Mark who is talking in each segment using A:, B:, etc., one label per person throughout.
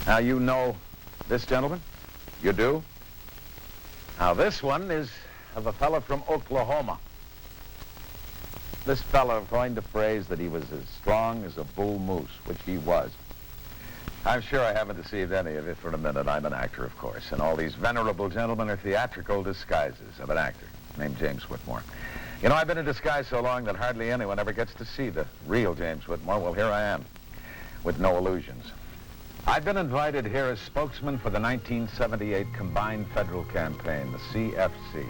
A: Now, you know this gentleman? You do? Now, this one is of a fella from Oklahoma. This fella coined the phrase that he was as strong as a bull moose, which he was. I'm sure I haven't deceived any of you for a minute. I'm an actor, of course, and all these venerable gentlemen are theatrical disguises of an actor named James Whitmore. You know, I've been in disguise so long that hardly anyone ever gets to see the real James Whitmore. Well, here I am, with no illusions. I've been invited here as spokesman for the 1978 Combined Federal Campaign, the CFC.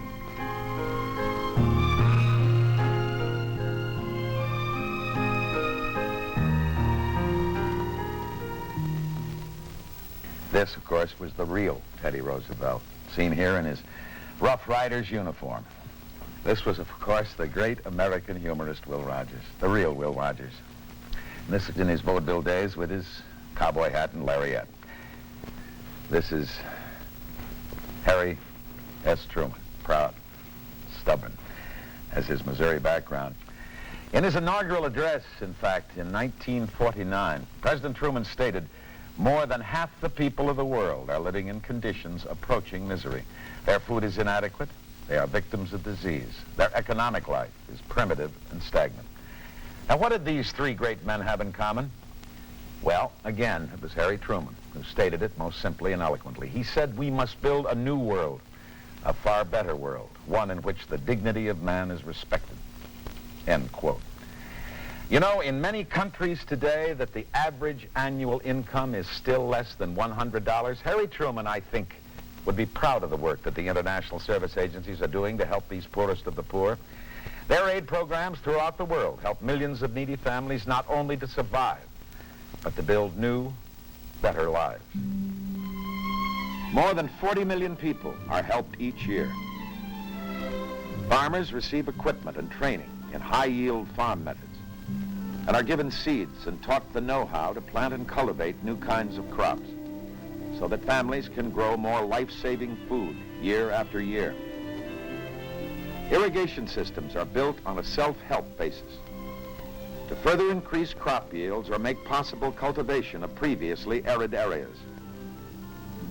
A: This, of course, was the real Teddy Roosevelt, seen here in his Rough Rider's uniform. This was, of course, the great American humorist Will Rogers, the real Will Rogers. And this is in his vaudeville days with his cowboy hat and lariat. This is Harry S. Truman, proud, stubborn, as his Missouri background. In his inaugural address, in fact, in 1949, President Truman stated, "More than half the people of the world are living in conditions approaching misery. Their food is inadequate. They are victims of disease. Their economic life is primitive and stagnant." Now, what did these three great men have in common? Well, again, it was Harry Truman who stated it most simply and eloquently. He said we must build a new world, a far better world, one in which the dignity of man is respected. End quote. You know, in many countries today that the average annual income is still less than $100, Harry Truman, I think, would be proud of the work that the international service agencies are doing to help these poorest of the poor. Their aid programs throughout the world help millions of needy families not only to survive, but to build new, better lives. More than 40 million people are helped each year. Farmers receive equipment and training in high-yield farm methods and are given seeds and taught the know-how to plant and cultivate new kinds of crops so that families can grow more life-saving food year after year. Irrigation systems are built on a self-help basis to further increase crop yields or make possible cultivation of previously arid areas.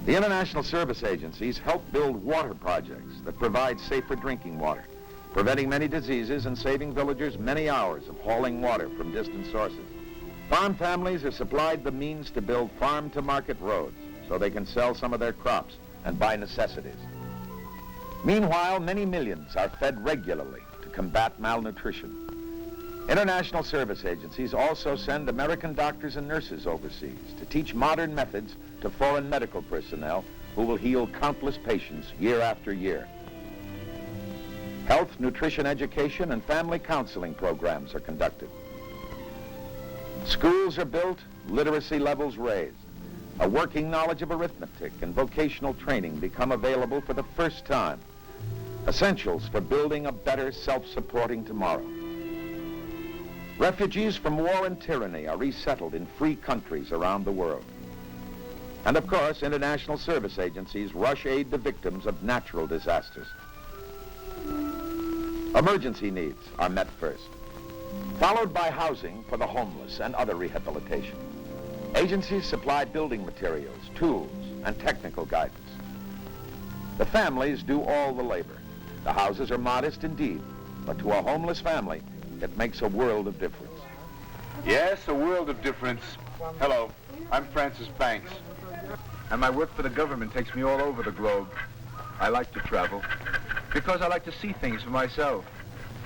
A: The international service agencies help build water projects that provide safer drinking water, preventing many diseases and saving villagers many hours of hauling water from distant sources. Farm families are supplied the means to build farm-to-market roads so they can sell some of their crops and buy necessities. Meanwhile, many millions are fed regularly to combat malnutrition. International service agencies also send American doctors and nurses overseas to teach modern methods to foreign medical personnel who will heal countless patients year after year. Health, nutrition education, and family counseling programs are conducted. Schools are built, literacy levels raised. A working knowledge of arithmetic and vocational training become available for the first time. Essentials for building a better self-supporting tomorrow. Refugees from war and tyranny are resettled in free countries around the world. And of course, international service agencies rush aid to victims of natural disasters. Emergency needs are met first, followed by housing for the homeless and other rehabilitation. Agencies supply building materials, tools, and technical guidance. The families do all the labor. The houses are modest indeed, but to a homeless family, it makes a world of difference.
B: Yes, a world of difference. Hello, I'm Francis Banks, and my work for the government takes me all over the globe. I like to travel because I like to see things for myself.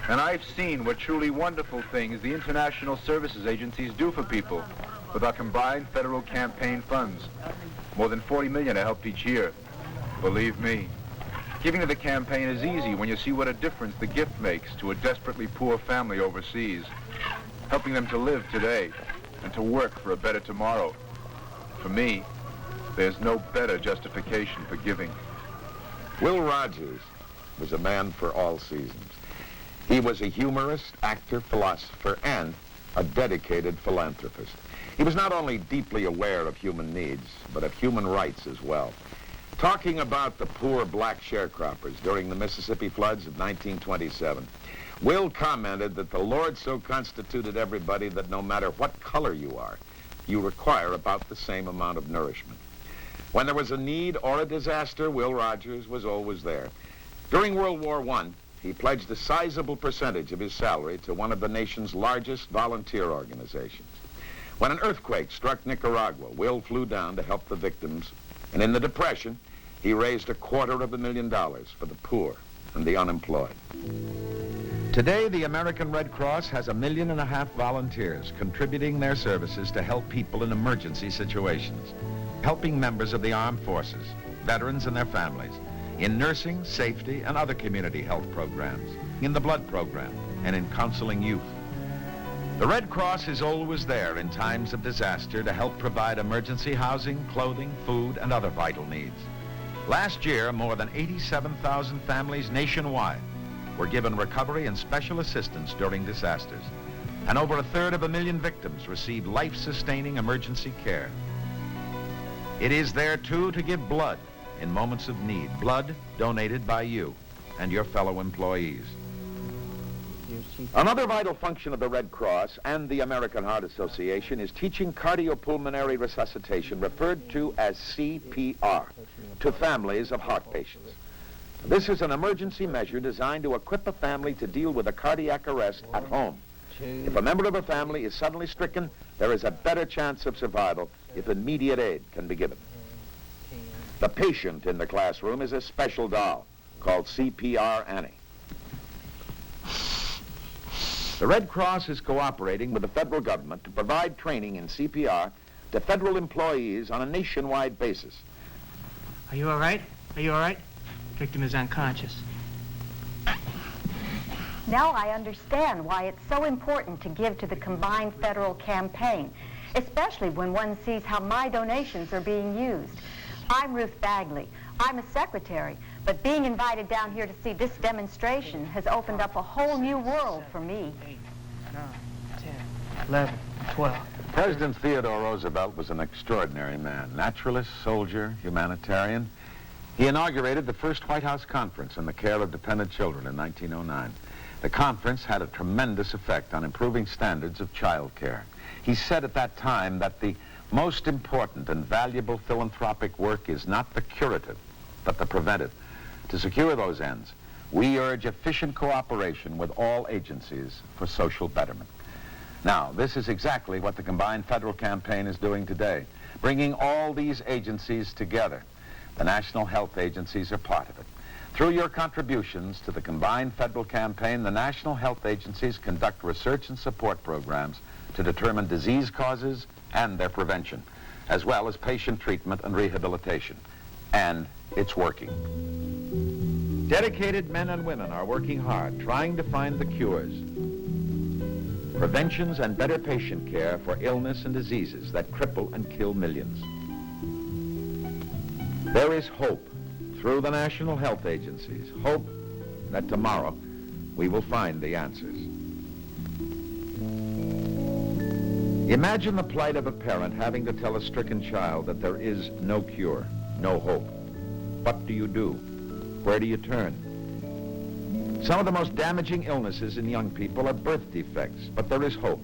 B: And I've seen what truly wonderful things the international services agencies do for people with our combined federal campaign funds. More than 40 million are helped each year. Believe me, giving to the campaign is easy when you see what a difference the gift makes to a desperately poor family overseas, helping them to live today and to work for a better tomorrow. For me, there's no better justification for giving.
A: Will Rogers was a man for all seasons. He was a humorist, actor, philosopher, and a dedicated philanthropist. He was not only deeply aware of human needs, but of human rights as well. Talking about the poor black sharecroppers during the Mississippi floods of 1927, Will commented that the Lord so constituted everybody that no matter what color you are, you require about the same amount of nourishment. When there was a need or a disaster, Will Rogers was always there. During World War I, he pledged a sizable percentage of his salary to one of the nation's largest volunteer organizations. When an earthquake struck Nicaragua, Will flew down to help the victims, and in the Depression, he raised $250,000 for the poor and the unemployed. Today, the American Red Cross has 1.5 million volunteers contributing their services to help people in emergency situations, helping members of the armed forces, veterans and their families, in nursing, safety, and other community health programs, in the blood program, and in counseling youth. The Red Cross is always there in times of disaster to help provide emergency housing, clothing, food, and other vital needs. Last year, more than 87,000 families nationwide were given recovery and special assistance during disasters, and over 1/3 victims received life-sustaining emergency care. It is there, too, to give blood in moments of need, blood donated by you and your fellow employees. Another vital function of the Red Cross and the American Heart Association is teaching cardiopulmonary resuscitation, referred to as CPR, to families of heart patients. This is an emergency measure designed to equip a family to deal with a cardiac arrest at home. If a member of a family is suddenly stricken, there is a better chance of survival if immediate aid can be given. The patient in the classroom is a special doll called CPR Annie. The Red Cross is cooperating with the federal government to provide training in CPR to federal employees on a nationwide basis.
C: Are you all right? Are you all right? Victim is unconscious.
D: Now I understand why it's so important to give to the combined federal campaign, especially when one sees how my donations are being used. I'm Ruth Bagley. I'm a secretary, but being invited down here to see this demonstration has opened up a whole new world for me.
C: 8, 9, 10, 11, 12.
A: President Theodore Roosevelt was an extraordinary man, naturalist, soldier, humanitarian. He inaugurated the first White House conference on the care of dependent children in 1909. The conference had a tremendous effect on improving standards of child care. He said at that time that the most important and valuable philanthropic work is not the curative, but the preventive. To secure those ends, we urge efficient cooperation with all agencies for social betterment. Now, this is exactly what the combined federal campaign is doing today, bringing all these agencies together. The national health agencies are part of it. Through your contributions to the combined federal campaign, the national health agencies conduct research and support programs to determine disease causes and their prevention, as well as patient treatment and rehabilitation. And it's working. Dedicated men and women are working hard, trying to find the cures, preventions, and better patient care for illness and diseases that cripple and kill millions. There is hope through the national health agencies, hope that tomorrow we will find the answers. Imagine the plight of a parent having to tell a stricken child that there is no cure, no hope. What do you do? Where do you turn? Some of the most damaging illnesses in young people are birth defects, but there is hope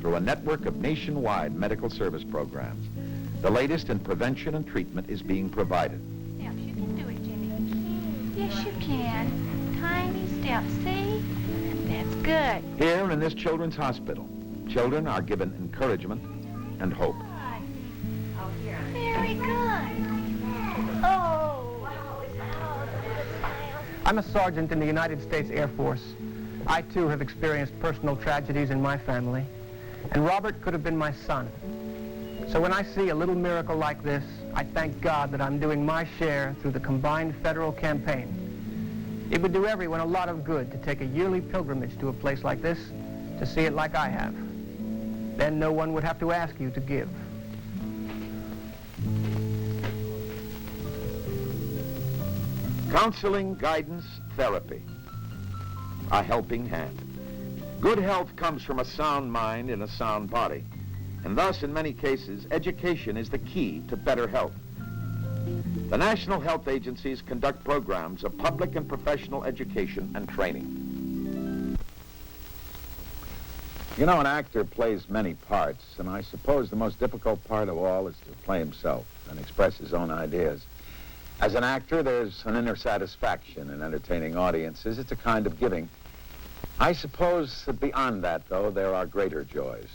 A: through a network of nationwide medical service programs. The latest in prevention and treatment is being provided.
E: Steps, you can do it, Jimmy. Yes, you can. Tiny steps, see? That's good.
A: Here in this children's hospital, children are given encouragement and hope.
E: Very good. Oh.
C: I'm a sergeant in the United States Air Force. I, too, have experienced personal tragedies in my family, and Robert could have been my son. So when I see a little miracle like this, I thank God that I'm doing my share through the combined federal campaign. It would do everyone a lot of good to take a yearly pilgrimage to a place like this to see it like I have. Then no one would have to ask you to give.
A: Counseling, guidance, therapy, a helping hand. Good health comes from a sound mind and a sound body. And thus, in many cases, education is the key to better health. The national health agencies conduct programs of public and professional education and training. You know, an actor plays many parts, and I suppose the most difficult part of all is to play himself and express his own ideas. As an actor, there's an inner satisfaction in entertaining audiences. It's a kind of giving. I suppose that beyond that, though, there are greater joys.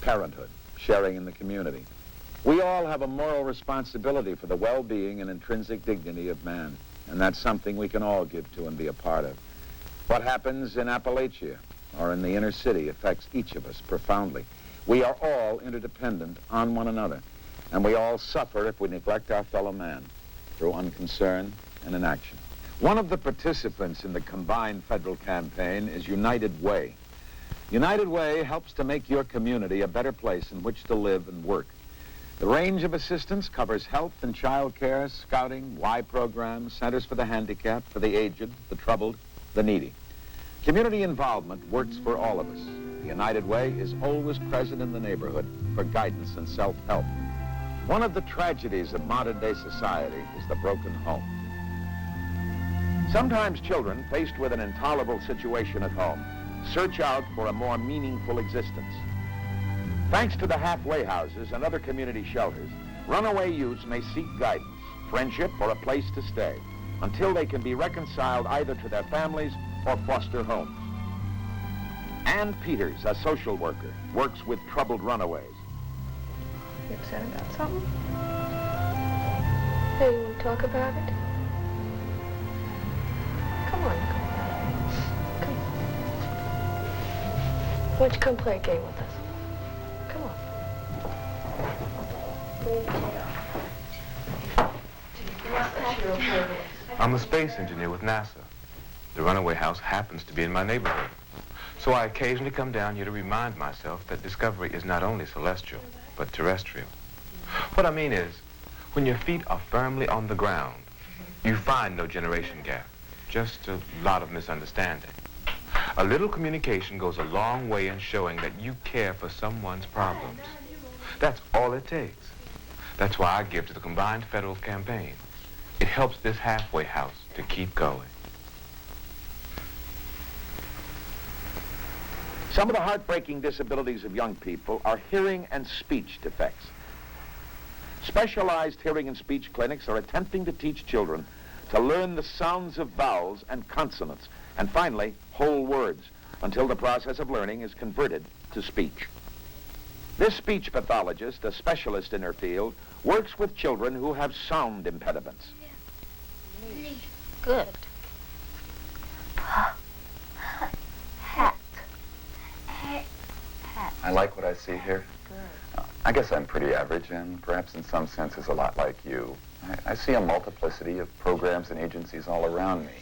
A: Parenthood, sharing in the community. We all have a moral responsibility for the well-being and intrinsic dignity of man, and that's something we can all give to and be a part of. What happens in Appalachia or in the inner city affects each of us profoundly. We are all interdependent on one another, and we all suffer if we neglect our fellow man through unconcern and inaction. One of the participants in the combined federal campaign is United Way. United Way helps to make your community a better place in which to live and work. The range of assistance covers health and child care, scouting, Y programs, centers for the handicapped, for the aged, the troubled, the needy. Community involvement works for all of us. The United Way is always present in the neighborhood for guidance and self-help. One of the tragedies of modern-day society is the broken home. Sometimes children, faced with an intolerable situation at home, search out for a more meaningful existence. Thanks to the halfway houses and other community shelters, runaway youths may seek guidance, friendship, or a place to stay until they can be reconciled either to their families or foster homes. Ann Peters, a social worker, works with troubled runaways.
F: You upset about something? Hey, you want to talk about it? Come on, come. Why don't you come play a game with us? Come on.
G: I'm a space engineer with NASA. The runaway house happens to be in my neighborhood. So I occasionally come down here to remind myself that discovery is not only celestial, but terrestrial. What I mean is, when your feet are firmly on the ground, you find no generation gap, just a lot of misunderstanding. A little communication goes a long way in showing that you care for someone's problems. That's all it takes. That's why I give to the combined federal campaign. It helps this halfway house to keep going.
A: Some of the heartbreaking disabilities of young people are hearing and speech defects. Specialized hearing and speech clinics are attempting to teach children to learn the sounds of vowels and consonants, and finally, whole words, until the process of learning is converted to speech. This speech pathologist, a specialist in her field, works with children who have sound impediments.
F: Good. Hat.
H: I like what I see here. I guess I'm pretty average and perhaps in some senses a lot like you. I see a multiplicity of programs and agencies all around me.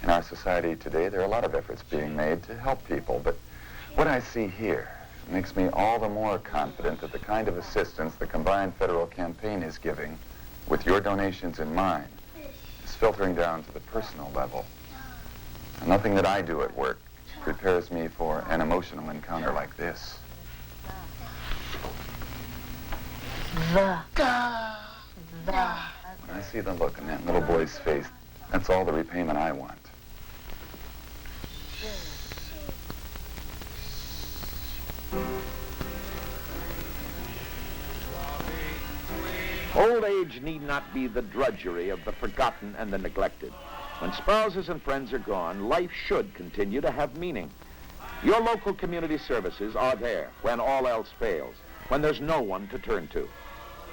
H: In our society today, there are a lot of efforts being made to help people, but what I see here makes me all the more confident that the kind of assistance the combined federal campaign is giving, with your donations in mind, is filtering down to the personal level. And nothing that I do at work prepares me for an emotional encounter like this. I see the look in that little boy's face. That's all the repayment I want.
A: Old age need not be the drudgery of the forgotten and the neglected. When spouses and friends are gone, life should continue to have meaning. Your local community services are there when all else fails, when there's no one to turn to.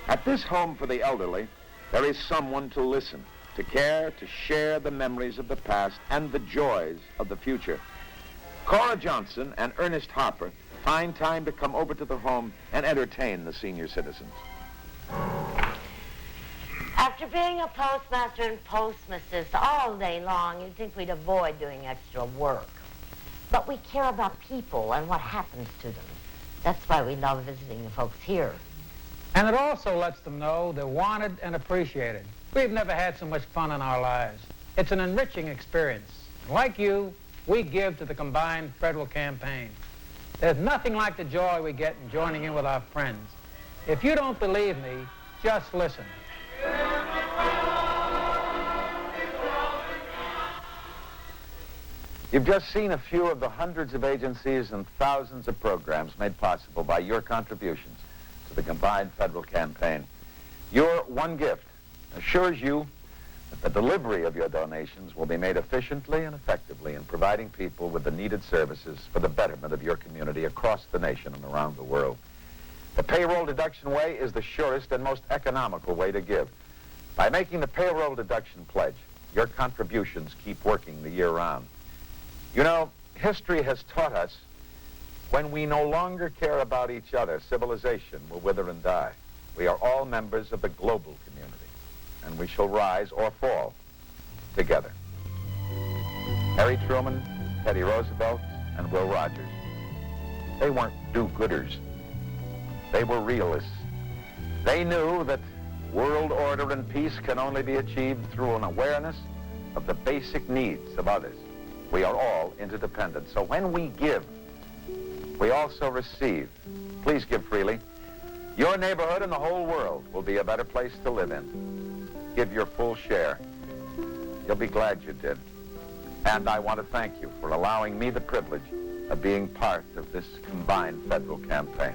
A: At this home for the elderly, there is someone to listen, to care, to share the memories of the past and the joys of the future. Cora Johnson and Ernest Harper find time to come over to the home and entertain the senior citizens.
I: After being a postmaster and postmistress all day long, you'd think we'd avoid doing extra work. But we care about people and what happens to them. That's why we love visiting the folks here.
J: And it also lets them know they're wanted and appreciated. We've never had so much fun in our lives. It's an enriching experience. And like you, we give to the combined federal campaign. There's nothing like the joy we get in joining in with our friends. If you don't believe me, just listen.
A: You've just seen a few of the hundreds of agencies and thousands of programs made possible by your contributions to the combined federal campaign. Your one gift assures you that the delivery of your donations will be made efficiently and effectively in providing people with the needed services for the betterment of your community across the nation and around the world. The payroll deduction way is the surest and most economical way to give. By making the payroll deduction pledge, your contributions keep working the year round. You know, history has taught us when we no longer care about each other, civilization will wither and die. We are all members of the global community, and we shall rise or fall together. Harry Truman, Teddy Roosevelt, and Will Rogers. They weren't do-gooders. They were realists. They knew that world order and peace can only be achieved through an awareness of the basic needs of others. We are all interdependent. So when we give, we also receive. Please give freely. Your neighborhood and the whole world will be a better place to live in. Give your full share. You'll be glad you did. And I want to thank you for allowing me the privilege of being part of this combined federal campaign.